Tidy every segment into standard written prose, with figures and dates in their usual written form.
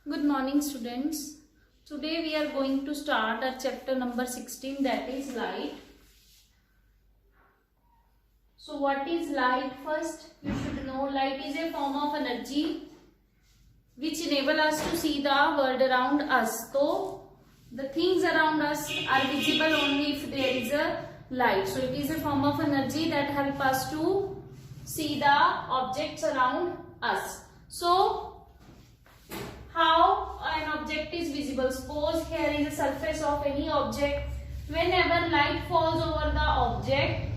Good morning, students. Today we are going to start our chapter number 16, that is light. So what is light? First you should know light is a form of energy which enable us to see the world around us. So the things around us are visible only if there is a light. So it is a form of energy that help us to see the objects around us. So how an object is visible? Suppose here is a surface of any object. Whenever light falls over the object,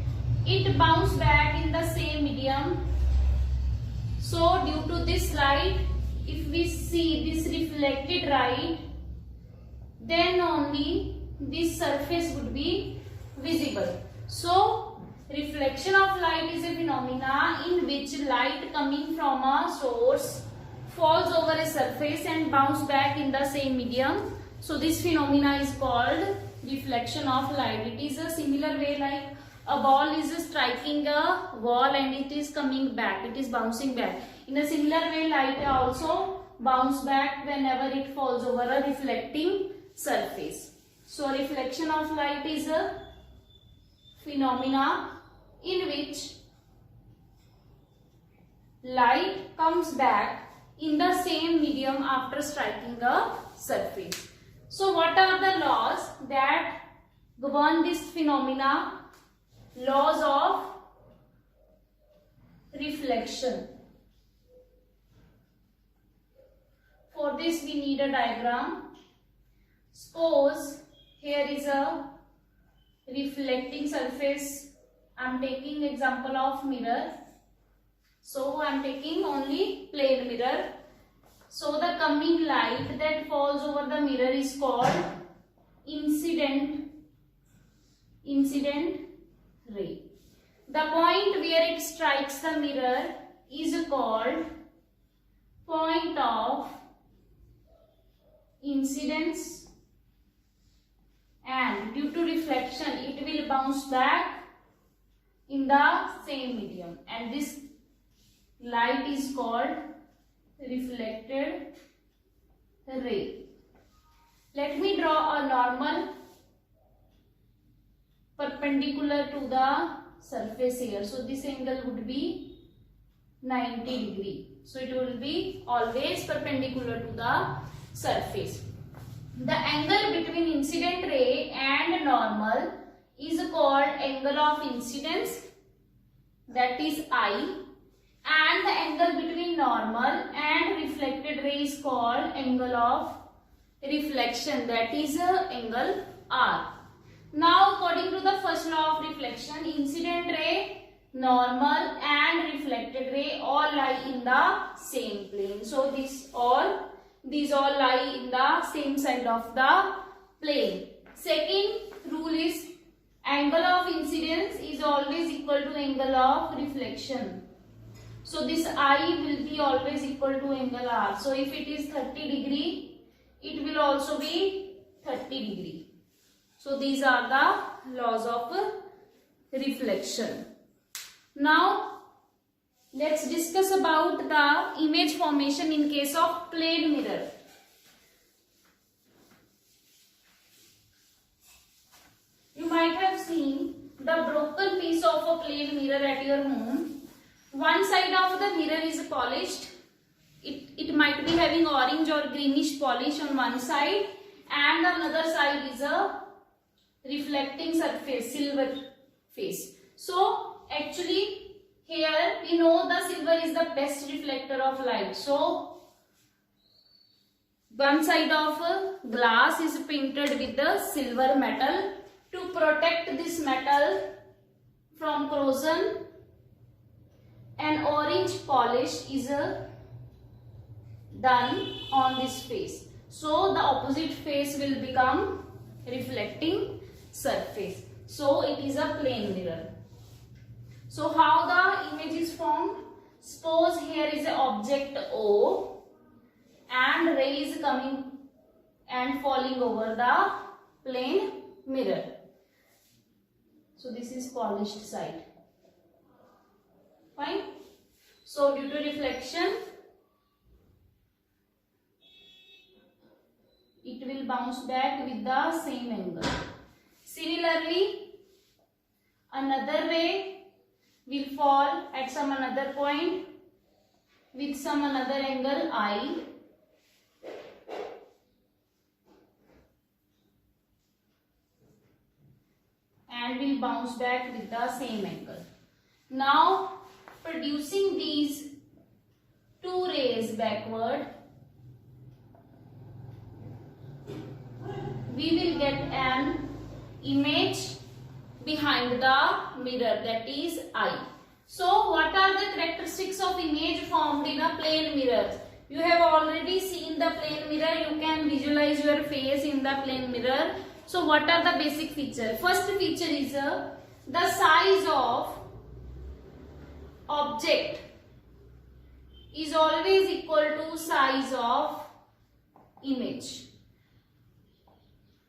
it bounces back in the same medium. So due to this light, if we see this reflected light, then only this surface would be visible. So reflection of light is a phenomena in which light coming from a source falls over a surface and bounce back in the same medium. So this phenomena is called reflection of light. It is a similar way like a ball is striking a wall and it is coming back, it is bouncing back. In a similar way, light also bounce back whenever it falls over a reflecting surface. So reflection of light is a phenomena in which light comes back in the same medium after striking a surface. So what are the laws that govern this phenomena? Laws of reflection. For this we need a diagram. Suppose here is a reflecting surface. I am taking example of mirror. So I am taking only plane mirror. So the coming light that falls over the mirror is called incident ray. The point where it strikes the mirror is called point of incidence, and due to reflection it will bounce back in the same medium, and this light is called reflected ray. Let me draw a normal perpendicular to the surface here. So this angle would be 90 degree. So it will be always perpendicular to the surface. The angle between incident ray and normal is called angle of incidence, that is I. And the angle between normal and reflected ray is called angle of reflection, that is angle R. Now according to the first law of reflection, incident ray, normal and reflected ray all lie in the same plane. So these all lie in the same side of the plane. Second rule is angle of incidence is always equal to angle of reflection. So this I will be always equal to angle R. So if it is 30 degree, it will also be 30 degree. So these are the laws of reflection. Now let's discuss about the image formation in case of plane mirror. You might have seen the broken piece of a plane mirror at your home. One side of the mirror is polished. It might be having orange or greenish polish on one side, and another side is a reflecting surface, silver face. So actually here we know the silver is the best reflector of light. So one side of glass is painted with the silver metal to protect this metal from corrosion. An orange polish is done on this face. So the opposite face will become reflecting surface. So it is a plane mirror. So how the image is formed? Suppose here is an object O and ray is coming and falling over the plane mirror. So this is polished side. Fine. So due to reflection, it will bounce back with the same angle. Similarly, another ray will fall at some another point with some another angle I, and will bounce back with the same angle. Now, producing these two rays backward, we will get an image behind the mirror, that is I. So what are the characteristics of image formed in a plane mirror? You have already seen the plane mirror. You can visualize your face in the plane mirror. So what are the basic features? First feature is the size of object is always equal to size of image.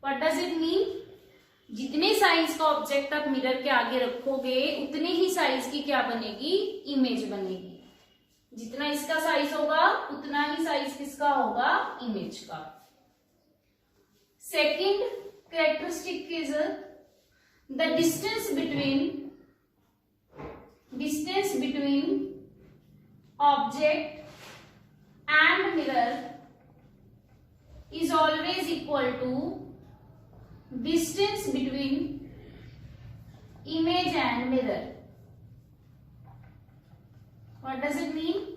What does it mean? जितने size का object आप mirror के आगे रखोगे उतने ही size की क्या बनेगी, इमेज बनेगी. जितना इसका साइज होगा उतना ही साइज किसका होगा, इमेज का. Second characteristic is the distance between object and mirror is always equal to distance between image and mirror. What does it mean?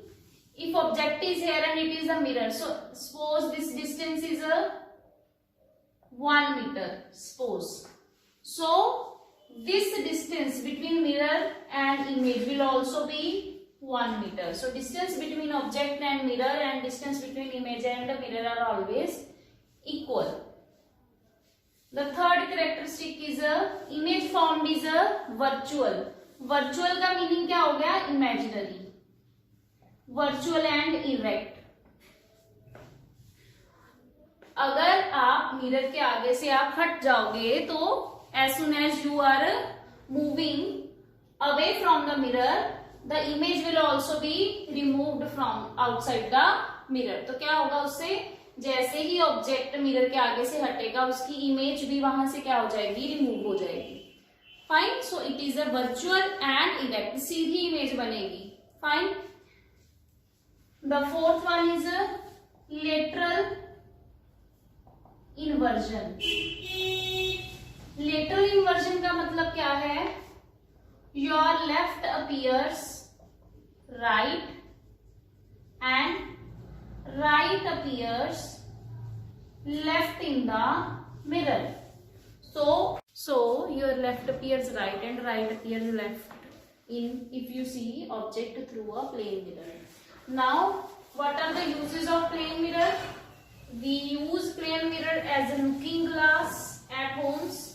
If object is here and it is a mirror, so suppose this distance is a 1 meter, suppose. So this distance between mirror and image will also be 1 meter. So distance between object and mirror and distance between image and the mirror are always equal. The third characteristic is image formed is virtual. Virtual का meaning क्या हो गया, imaginary. Virtual and erect. अगर आप mirror के आगे से आप हट जाओगे तो as soon as you are moving away from the mirror, the image will also be removed from outside the mirror. तो क्या होगा उससे, जैसे ही ऑब्जेक्ट मिरर के आगे से हटेगा उसकी इमेज भी वहां से क्या हो जाएगी, रिमूव हो जाएगी. Fine. So it is a virtual and erect, सीधी इमेज बनेगी. Fine. The fourth one is lateral inversion. Lateral inversion का मतलब क्या है, your left appears right and right appears left in the mirror. So your left appears right and right appears left in if you see object through a plane mirror. Now what are the uses of plane mirror? We use plane mirror as a looking glass at homes.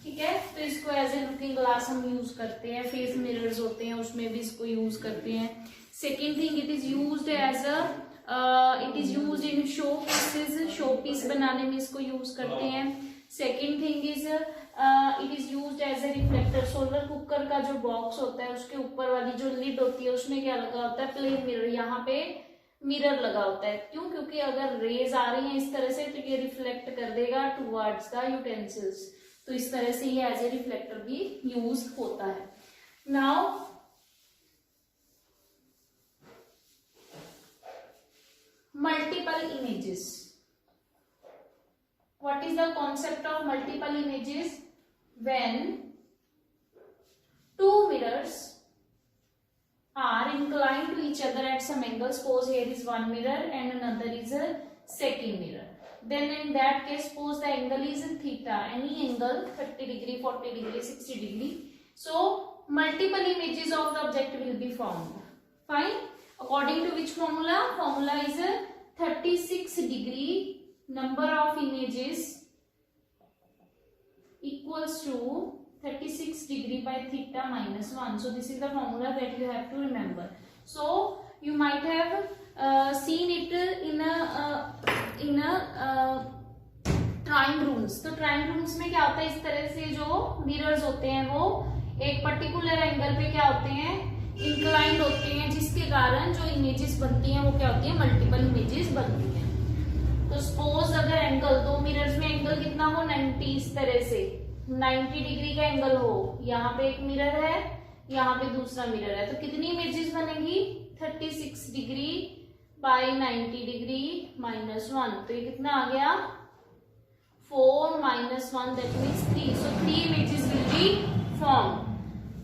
ठीक है, तो इसको as a looking glass हम use करते हैं. Face mirrors होते हैं उसमें भी इसको यूज करते हैं. Second thing, it is used as it is used in show pieces. Show piece बनाने में इसको यूज करते हैं. Second thing is it is used as a reflector. Solar cooker का जो बॉक्स होता है उसके ऊपर वाली जो लिड होती है उसमें क्या लगा होता है, प्लेन मिरर. यहाँ पे मिरर लगा होता है. क्यों? क्योंकि अगर रेज आ रही हैं इस तरह से तो ये रिफ्लेक्ट कर देगा टुवर्ड्स द यूटेंसिल्स. तो इस तरह से ये एज ए रिफ्लेक्टर भी यूज होता है. Now multiple images. What is the concept of multiple images? When two mirrors are inclined to each other at some angle. Suppose here is one mirror and another is a second mirror. Then in that case, suppose the angle is theta, any angle, 30 degree, 40 degree, 60 degree. So multiple images of the object will be formed. Fine. According to which formula? Formula is 36 degree number of images equals to 36 degree by theta minus 1. So this is the formula that you have to remember. So you might have seen it in a drawing rooms. तो drawing rooms में क्या होता है, इस तरह से जो mirrors होते हैं वो एक पर्टिकुलर एंगल पे क्या होते हैं, इंक्लाइंड होते हैं, जिसके कारण जो इमेजेस बनती हैं वो क्या होती है, मल्टीपल इमेजेस बनती हैं. तो सपोज अगर एंगल, दो मिरर्स में एंगल कितना हो 90, इस तरह से 90 डिग्री का एंगल हो, यहाँ पे एक मिरर है, यहाँ पे दूसरा मिरर है, तो कितनी इमेजेस बनेगी 36 डिग्री बाई 90 डिग्री -1, तो ये कितना आ गया 4 - 1, that means 3. So 3 images will be formed.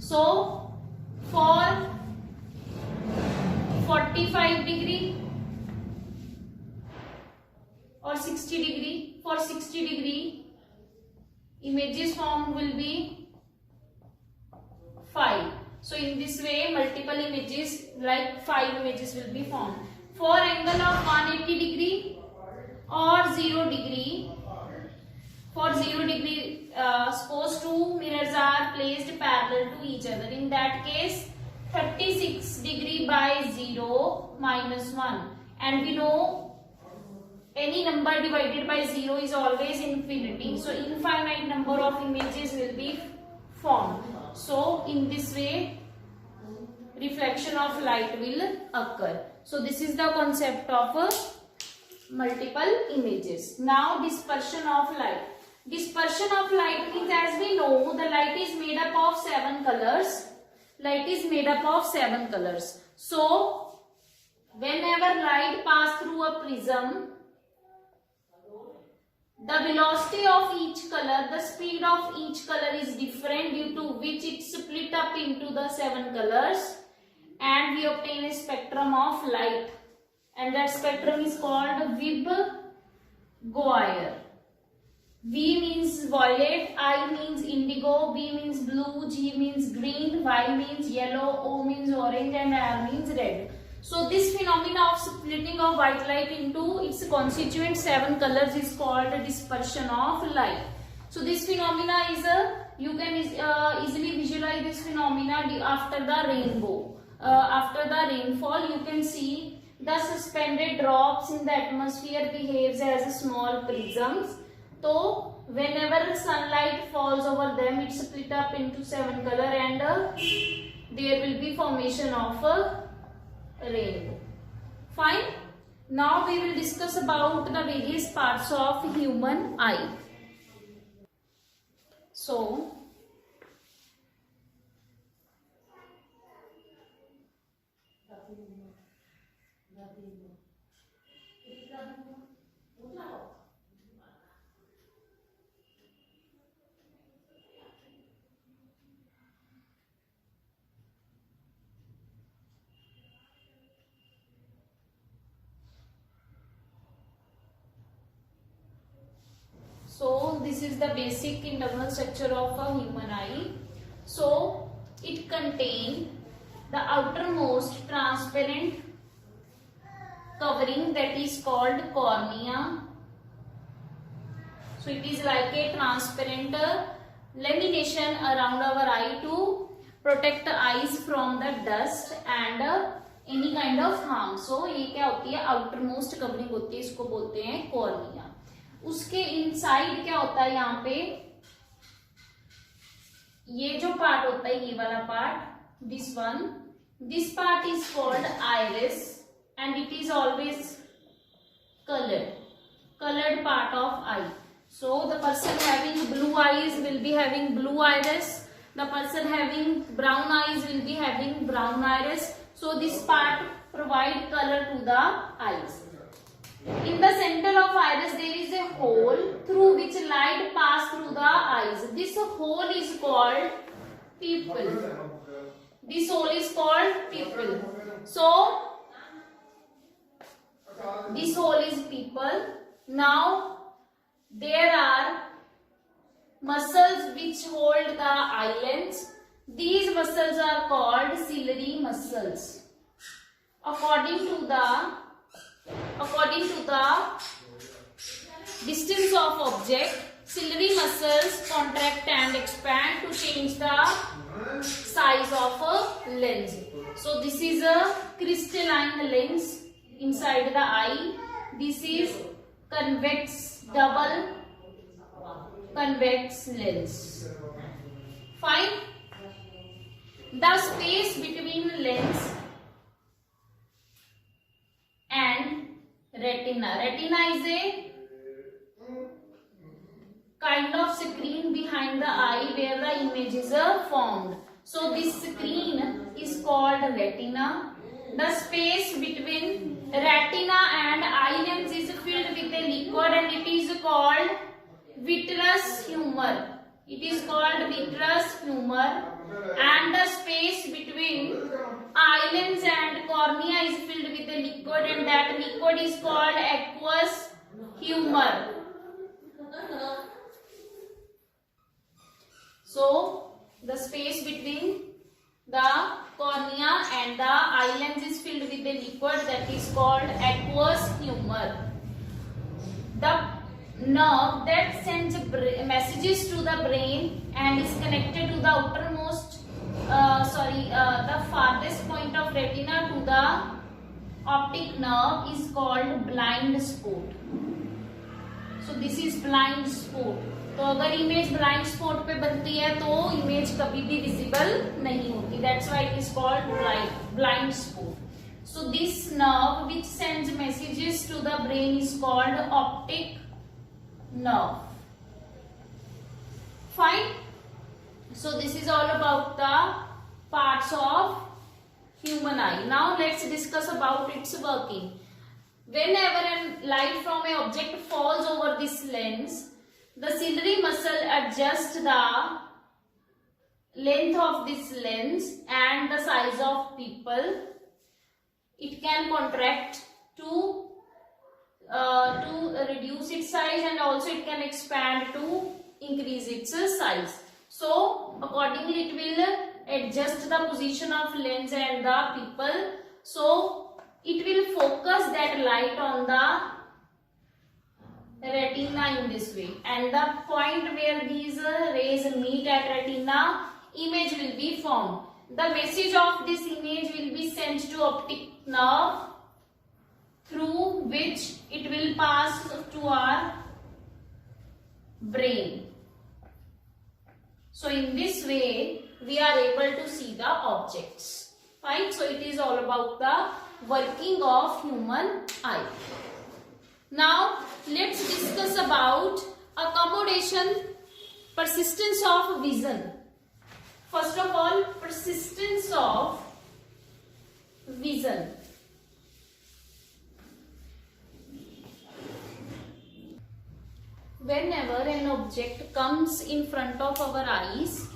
So for 45 degree or 60 degree, for 60 degree images formed will be 5. So in this way multiple images like 5 images will be formed. For angle of 180 degree or 0 degree, for 0 degree suppose two mirrors are placed parallel to each other. In that case 36 degree by 0 -1, and we know any number divided by 0 is always infinity, so infinite number of images will be formed. So in this way reflection of light will occur. So this is the concept of multiple images. Now dispersion of light. Dispersion of light means, as we know, the light is made up of 7 colors. Light is made up of 7 colors. So whenever light pass through a prism, the velocity of each color, the speed of each color is different, due to which it split up into the 7 colors, and we obtain a spectrum of light, and that spectrum is called Vibgioir. V means violet, I means indigo, B means blue, G means green, Y means yellow, O means orange, and R means red. So this phenomena of splitting of white light into its constituent 7 colors is called dispersion of light. So this phenomena is you can easily visualize this phenomena after the rainbow. After the rainfall, you can see the suspended drops in the atmosphere behaves as small prisms. So whenever sunlight falls over them, it split up into 7 color, and there will be formation of a rainbow. Fine. Now we will discuss about the various parts of human eye. So this is the basic internal structure of a human eye. So it contains the outermost transparent covering that is called cornea. So it is like a transparent lamination around our eye to protect the eyes from the dust and any kind of harm. So ये क्या होती है, outermost covering होती है, इसको बोलते हैं cornea. उसके इनसाइड क्या होता है, यहाँ पे ये जो पार्ट होता है, ये वाला part, this part is called iris, and it is always colored part of eye. So the person having blue eyes will be having blue iris, the person having brown eyes will be having brown iris. So this part provide color to the eyes. In the center of iris there is a hole through which light pass through the eyes. This hole is called pupil. This hole is called pupil. So this hole is pupil. Now there are muscles which hold the eyelids. These muscles are called ciliary muscles. According to the distance of object, ciliary muscles contract and expand to change the size of a lens. So this is a crystalline lens inside the eye. This is convex, double convex lens. Fine. The space between lens and retina. Retina is a kind of screen behind the eye where the images are formed. So this screen is called retina. The space between retina and eye lens is filled with a liquid and it is called vitreous humor. It is called vitreous humor. And the space between eye lens and cornea is filled with a liquid and that liquid is called aqueous humor. So the space between the cornea and the eye lens is filled with a liquid that is called aqueous humor. The nerve that sends messages to the brain and is connected to the outermost, the farthest point of retina to the optic nerve is called blind spot. So this is blind spot. तो अगर image blind spot पे बनती है तो image कभी भी visible नहीं होती. That's why it is called blind spot. So this nerve which sends messages to the brain is called optic nerve. Fine. So this is all about the parts of human eye. Now let's discuss about its working. Whenever a light from an object falls over this lens, the ciliary muscle adjusts the length of this lens and the size of pupil. It can contract to reduce its size and also it can expand to increase its size. So accordingly it will adjust the position of lens and the pupil. So it will focus that light on the retina in this way, and the point where these rays meet at retina, image will be formed. The message of this image will be sent to optic nerve through which it will pass to our brain. So in this way we are able to see the objects. Fine. So it is all about the working of human eye. Now let's discuss about accommodation, persistence of vision. First of all, persistence of vision. Whenever an object comes in front of our eyes,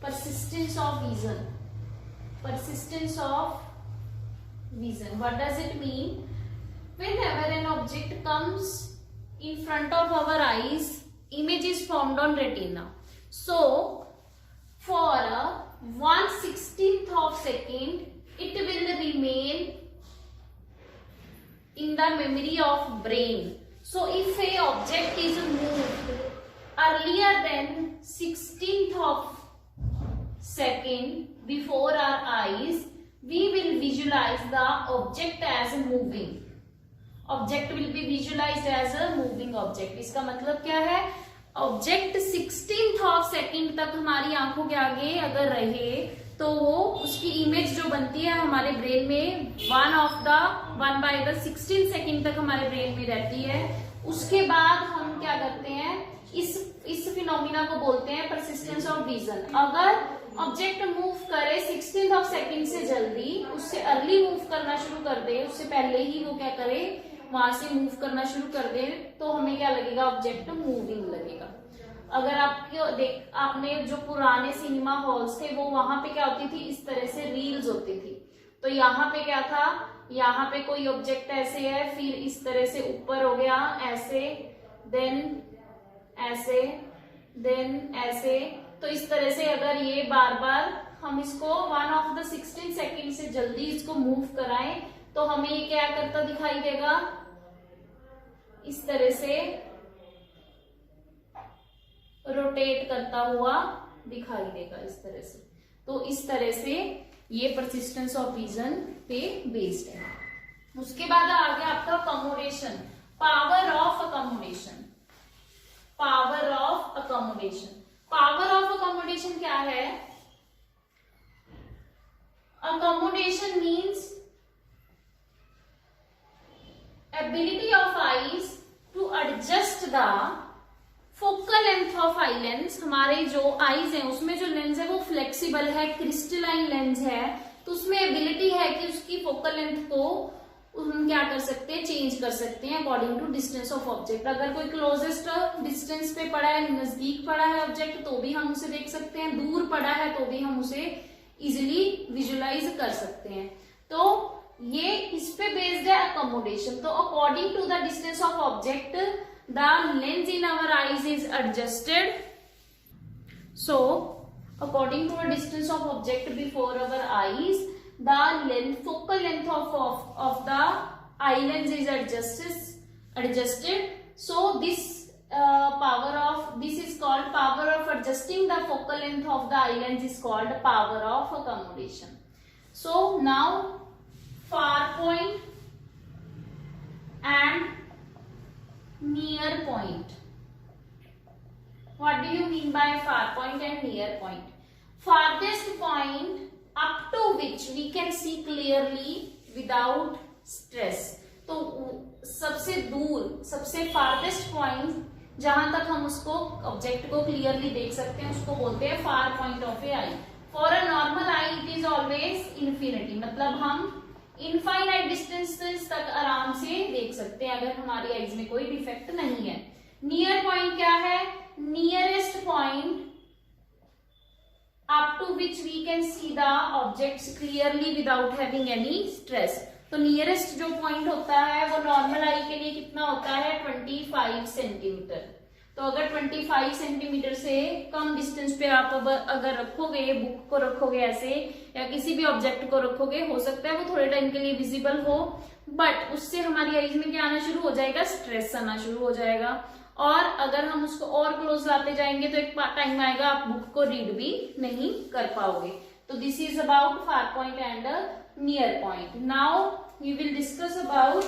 persistence of vision. Persistence of vision. What does it mean? Whenever an object comes in front of our eyes, image is formed on retina. So, for 1/16th of second, it will remain in the memory of brain. So if a object is moved earlier than 16th of second before our eyes, we will visualize the object as moving. Object will be visualized as a moving object. इसका मतलब क्या है? Object 16th of second तक हमारी आंखों के आगे अगर रहे तो वो उसकी इमेज जो बनती है हमारे ब्रेन में 1/16 सेकेंड तक हमारे ब्रेन में रहती है. उसके बाद हम क्या करते हैं, इस फिनोमिना को बोलते हैं परसिस्टेंस ऑफ विजन. अगर ऑब्जेक्ट मूव करे 16th ऑफ सेकेंड से जल्दी, उससे अर्ली मूव करना शुरू कर दे, उससे पहले ही वो क्या करे वहां से मूव करना शुरू कर दे, तो हमें क्या लगेगा, ऑब्जेक्ट मूविंग लगेगा. अगर आपने जो पुराने सिनेमा हॉल्स थे वो वहां पे क्या होती थी, इस तरह से रील्स होती थी. तो यहाँ पे क्या था, यहाँ पे कोई ऑब्जेक्ट ऐसे है, फिर इस तरह से ऊपर हो गया ऐसे, देन ऐसे, देन ऐसे. तो इस तरह से अगर ये बार बार हम इसको 1/16 सेकेंड से जल्दी इसको मूव कराएं तो हमें ये क्या करता दिखाई देगा, इस तरह से रोटेट करता हुआ दिखाई देगा, इस तरह से. तो इस तरह से ये परसिस्टेंस ऑफ विजन पे बेस्ड है. उसके बाद आ गया आपका accommodation, power of accommodation. Power of accommodation. Power of accommodation क्या है? Accommodation means ability of eyes to adjust the focal length of eye lens, हमारे जो आईज हैं उसमें जो लेंस है वो फ्लेक्सिबल है, क्रिस्टलाइन लेंस है, तो उसमें एबिलिटी है कि उसकी फोकल लेंथ को हम क्या कर सकते हैं, चेंज कर सकते हैं according to distance of object. अगर कोई क्लोजेस्ट डिस्टेंस पे पड़ा है, नजदीक पड़ा है ऑब्जेक्ट, तो भी हम उसे देख सकते हैं, दूर पड़ा है तो भी हम उसे इजिली विजुलाइज कर सकते हैं। तो ये इस पे बेस्ड है अकोमोडेशन। तो according to the distance of object the lens in our eyes is adjusted. So according to the distance of object before our eyes the length, focal length of the eye lens is adjusted. So this this is called power of adjusting the focal length of the eye lens is called power of accommodation. So now far point and near point. What do you mean by far point and near point? Farthest point up to which we can see clearly without stress. तो सबसे दूर, सबसे farthest point जहां तक हम उसको object को clearly देख सकते हैं उसको बोलते हैं far point of A I. For a normal I it is always infinity, मतलब हम इनफाइनाइट डिस्टेंसेस तक आराम से देख सकते हैं अगर हमारी आईज में कोई डिफेक्ट नहीं है। नियर पॉइंट क्या है? Nearest point up to which we can see the objects clearly without having any stress. तो नियरेस्ट जो पॉइंट होता है वो नॉर्मल आई के लिए कितना होता है? 25 सेंटीमीटर। तो अगर 25 सेंटीमीटर से कम डिस्टेंस पे आप अगर रखोगे, बुक को रखोगे ऐसे या किसी भी ऑब्जेक्ट को रखोगे, हो सकता है वो थोड़े टाइम के लिए विजिबल हो, बट उससे हमारी आईज में क्या आना शुरू हो जाएगा? स्ट्रेस आना शुरू हो जाएगा। और अगर हम उसको और क्लोज लाते जाएंगे तो एक टाइम आएगा आप बुक को रीड भी नहीं कर पाओगे। तो this is about far point and near point. Now we will discuss about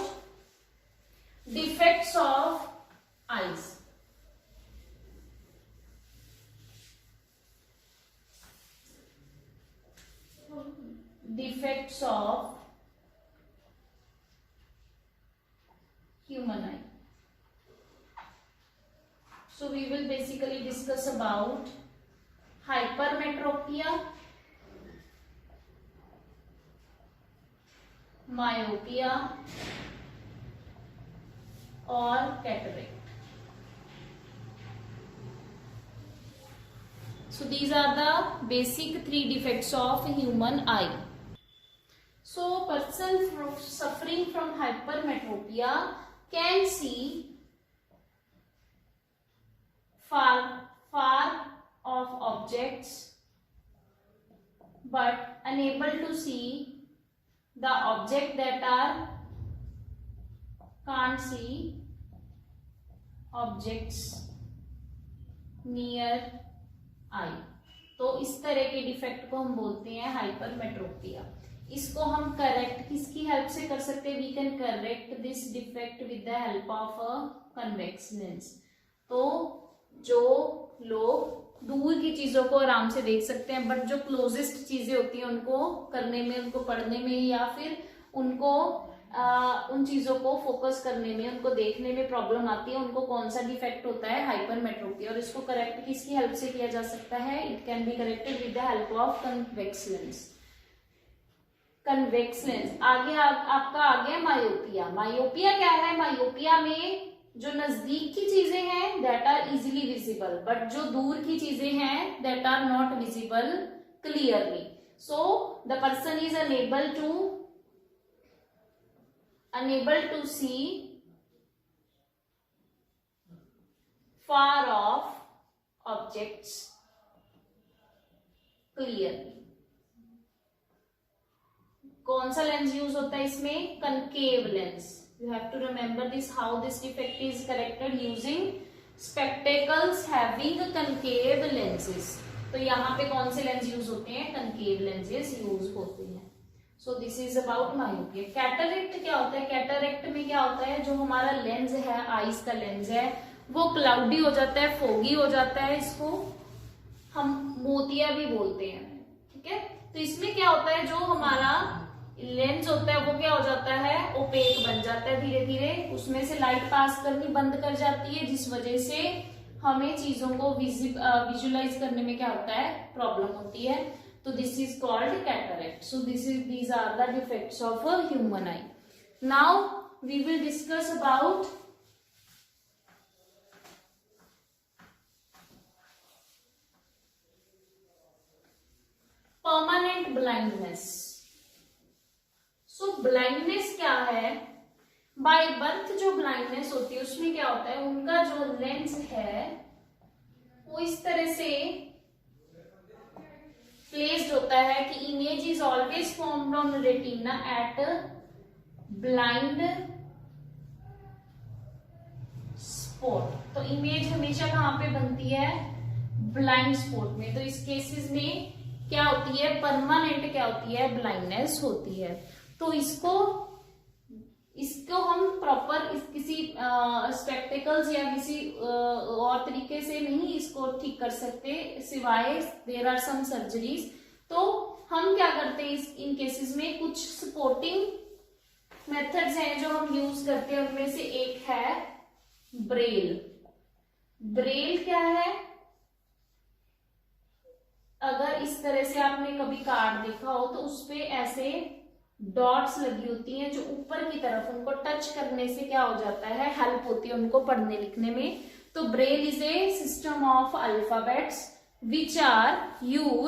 defects of eyes. Defects of human eye. So we will basically discuss about hypermetropia, myopia or cataract. So these are the basic 3 defects of human eye. So person suffering from hypermetropia can see far of objects but unable to see the object that are can't see objects near eye। तो इस तरह के defect को हम बोलते हैं hypermetropia. इसको हम करेक्ट किसकी हेल्प से कर सकते हैं? We can correct this defect with the help of a convex lens. तो जो लोग दूर की चीजों को आराम से देख सकते हैं बट जो क्लोजेस्ट चीजें होती हैं उनको करने में, उनको पढ़ने में या फिर उनको उन चीजों को फोकस करने में, उनको देखने में प्रॉब्लम आती है, उनको कौन सा डिफेक्ट होता है? हाइपरमेट्रोपिया। और इसको करेक्ट किसकी हेल्प से किया जा सकता है? It can be corrected with the help of convex lens. Convex lens. आगे आपका आ गया मायोपिया। मायोपिया क्या है? मायोपिया में जो नजदीक की चीजें हैं that are easily visible, but जो दूर की चीजें हैं that are not visible clearly. So the person is unable to see far off objects clearly। कौन सा लेंस यूज होता है इसमें? Concave lens. You have to remember this, how this defect is corrected using spectacles having concave lenses। तो यहाँ पे कौन से लेंस यूज होते हैं? concave lenses यूज होते हैं। So this is about myopia। Cataract क्या होता है? कैटरेक्ट में क्या होता है? जो हमारा लेंस है, आईज का लेंस है, वो क्लाउडी हो जाता है, फोगी हो जाता है, इसको हम मोतिया भी बोलते हैं। ठीक है, तो इसमें क्या होता है? जो हमारा लेंस होता है वो क्या हो जाता है? ओपेक बन जाता है, धीरे धीरे उसमें से लाइट पास करनी बंद कर जाती है, जिस वजह से हमें चीजों को विजुअलाइज करने में क्या होता है, प्रॉब्लम होती है, तो this is called cataract. So these are the defects of human eye. Now we will discuss about permanent blindness. So blindness क्या है, बाय बर्थ जो ब्लाइंडनेस होती है उसमें क्या होता है, उनका जो लेंस है वो इस तरह से प्लेस्ड होता है कि image is always formed on retina at blind spot. तो इमेज हमेशा कहां पे बनती है, ब्लाइंड स्पॉट में. तो इस केसेस में क्या होती है, परमानेंट क्या होती है, ब्लाइंडनेस होती है. तो इसको हम प्रॉपर किसी स्पेक्टिकल्स या किसी और तरीके से नहीं इसको ठीक कर सकते, सिवाय देयर आर सम सर्जरीज. तो हम क्या करते हैं इन केसेस में, कुछ सपोर्टिंग मेथड्स हैं जो हम यूज करते हैं. उनमें से एक है ब्रेल. ब्रेल क्या है, अगर इस तरह से आपने कभी कार्ड देखा हो तो उसपे ऐसे डॉट्स लगी होती हैं जो ऊपर की तरफ, उनको टच करने से क्या हो जाता है, हेल्प होती है उनको पढ़ने लिखने में. तो braille is a system of alphabets which are use